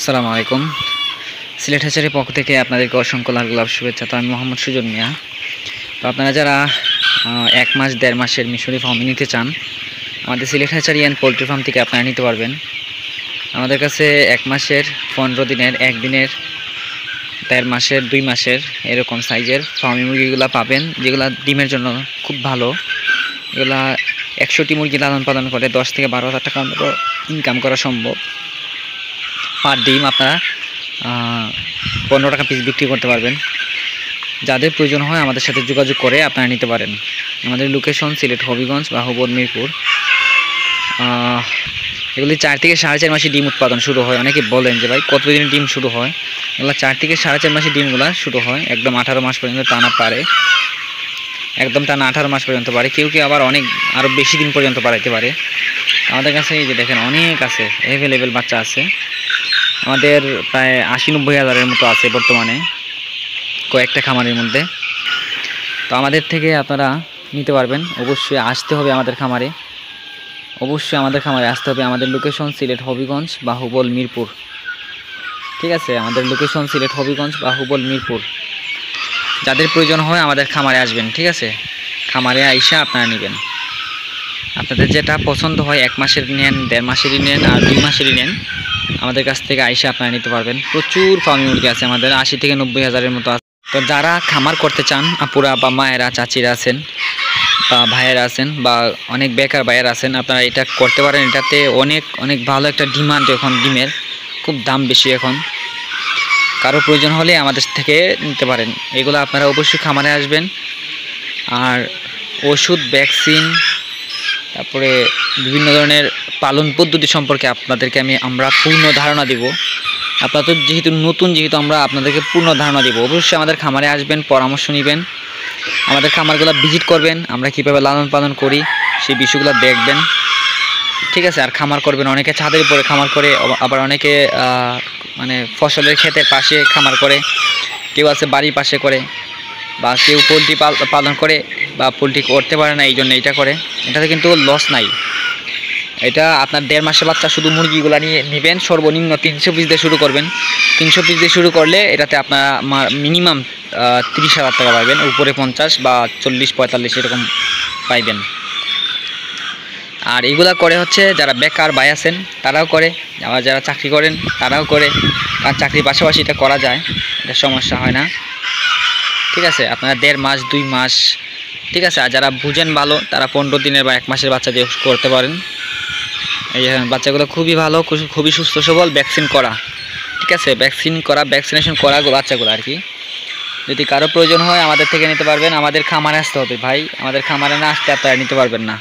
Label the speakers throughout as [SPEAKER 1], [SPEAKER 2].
[SPEAKER 1] আসসালামু আলাইকুম। সিলেট হ্যাচারির পক্ষ থেকে আপনাদেরকে অসংখ্য লাখ লাখ শুভেচ্ছা। তো আমি মোহাম্মদ সুজন মিয়া। তো আপনারা যারা ১ মাস ১.৫ মাসের মিশরি ফার্ম নিতে চান, আমাদের Sylhet hatchery and poultry farm থেকে আপনারা নিতে পারবেন। আমাদের কাছে ১ মাসের, ১৫ দিনের, ১ দিনের, ১.৫ মাসের, ২ মাসের এরকম সাইজের ফার্মি মুরগিগুলো পাবেন, যেগুলো ডিমের জন্য খুব ভালো। এগুলা ১০০টি মুরগি লালন পালন করে ১০ থেকে ১২,০০০ টাকার মতো ইনকাম করা সম্ভব। পার ডিম আপনারা ১৫ টাকা পিস বিক্রি করতে পারবেন। যাদের প্রয়োজন হয় আমাদের সাথে যোগাযোগ করে আপনারা নিতে পারেন। আমাদের লোকেশন সিলেট হবিগঞ্জ বা মিরপুর। এগুলি ৪ থেকে ৪.৫ মাসে ডিম উৎপাদন শুরু হয়। অনেকে বলেন যে ভাই কতদিনে ডিম শুরু হয়? এগুলো ৪ থেকে ৪.৫ মাসে ডিমগুলো শুরু হয়। একদম ১৮ মাস পর্যন্ত টানা পারে, একদম টানা ১৮ মাস পর্যন্ত পারে। কেউ আবার আরও বেশি দিন পর্যন্ত পারাইতে পারে। আমাদের কাছে এই যে দেখেন অনেক আছে, অ্যাভেলেবেল বাচ্চা আছে। আমাদের প্রায় ৮০-৯০ হাজারের মতো আছে বর্তমানে কয়েকটা খামারের মধ্যে। তো আমাদের থেকে আপনারা নিতে পারবেন। অবশ্যই আসতে হবে আমাদের খামারে, আসতে হবে। আমাদের লোকেশন সিলেট হবিগঞ্জ বা মিরপুর। ঠিক আছে, আমাদের লোকেশন সিলেট হবিগঞ্জ বা মিরপুর। যাদের প্রয়োজন হয় আমাদের খামারে আসবেন। ঠিক আছে, খামারে আইসা আপনারা নেবেন। আপনাদের যেটা পছন্দ হয় ১ মাসের নেন, ১.৫ মাসেরই নেন আর ২ মাসেরই নেন, আমাদের কাছ থেকে আইসা আপনারা নিতে পারবেন। প্রচুর ফার্মি মুরগি আছে আমাদের, ৮০ থেকে ৯০ হাজারের মতো আছে। তো যারা খামার করতে চান, আপুরা বা মায়েরা, চাচিরা আছেন বা ভাইয়েরা আছেন বা অনেক বেকার ভাইয়েরা আছেন, আপনারা এটা করতে পারেন। এটাতে অনেক অনেক ভালো একটা ডিমান্ড, এখন ডিমের খুব দাম বেশি। এখন কারো প্রয়োজন হলে আমাদের থেকে নিতে পারেন। এগুলো আপনারা অবশ্যই খামারে আসবেন। আর ওষুধ, ভ্যাকসিন, তারপরে বিভিন্ন ধরনের পালন পদ্ধতি সম্পর্কে আপনাদেরকে আমরা পূর্ণ ধারণা দিব। আপনারা তো যেহেতু নতুন, আমরা আপনাদেরকে পূর্ণ ধারণা দিব। অবশ্যই আমাদের খামারে আসবেন, পরামর্শ নেবেন, আমাদের খামারগুলো ভিজিট করবেন, আমরা কীভাবে লালন পালন করি সেই বিষয়গুলো দেখবেন। ঠিক আছে, আর খামার করবেন। অনেকে ছাদের উপরে খামার করে, আবার অনেকে মানে ফসলের ক্ষেতের পাশে খামার করে, কেউ আছে বাড়ির পাশে করে, বা কেউ পোলট্রি পালন করে বা পোলট্রি করতে পারে না, এই জন্য এটা করে। এটাতে কিন্তু লস নাই। এটা আপনার ১.৫ মাসের বাচ্চা শুধু মুরগিগুলো নিয়ে নেবেন, সর্বনিম্ন ৩০০ পিস দিয়ে শুরু করবেন। ৩০০ পিস দিয়ে শুরু করলে এটাতে আপনারা মিনিমাম ৩০,০০০ টাকা পাইবেন, উপরে ৫০ বা ৪০-৪৫ এরকম পাইবেন। আর এগুলা করে হচ্ছে যারা বেকার ভাই আছেন তারাও করে, আবার যারা চাকরি করেন তারাও করে। কারণ চাকরির পাশাপাশি এটা করা যায়, এটা সমস্যা হয় না। ঠিক আছে, আপনারা ১.৫ মাস ২ মাস, ঠিক আছে। আর যারা বুঝেন ভালো তারা ১৫ দিনের বা ১ মাসের বাচ্চা দিয়ে করতে পারেন। এই বাচ্চাগুলো খুবই ভালো, খুবই সুস্থ সবল, ভ্যাকসিন করা। ঠিক আছে, ভ্যাকসিনেশন করা বাচ্চাগুলো আর কি। যদি কারো প্রয়োজন হয় আমাদের থেকে নিতে পারবেন। আমাদের খামারে আসতে হবে ভাই, আমাদের খামারে না আসতে আপনারা নিতে পারবেন না।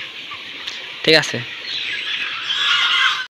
[SPEAKER 1] ঠিক আছে।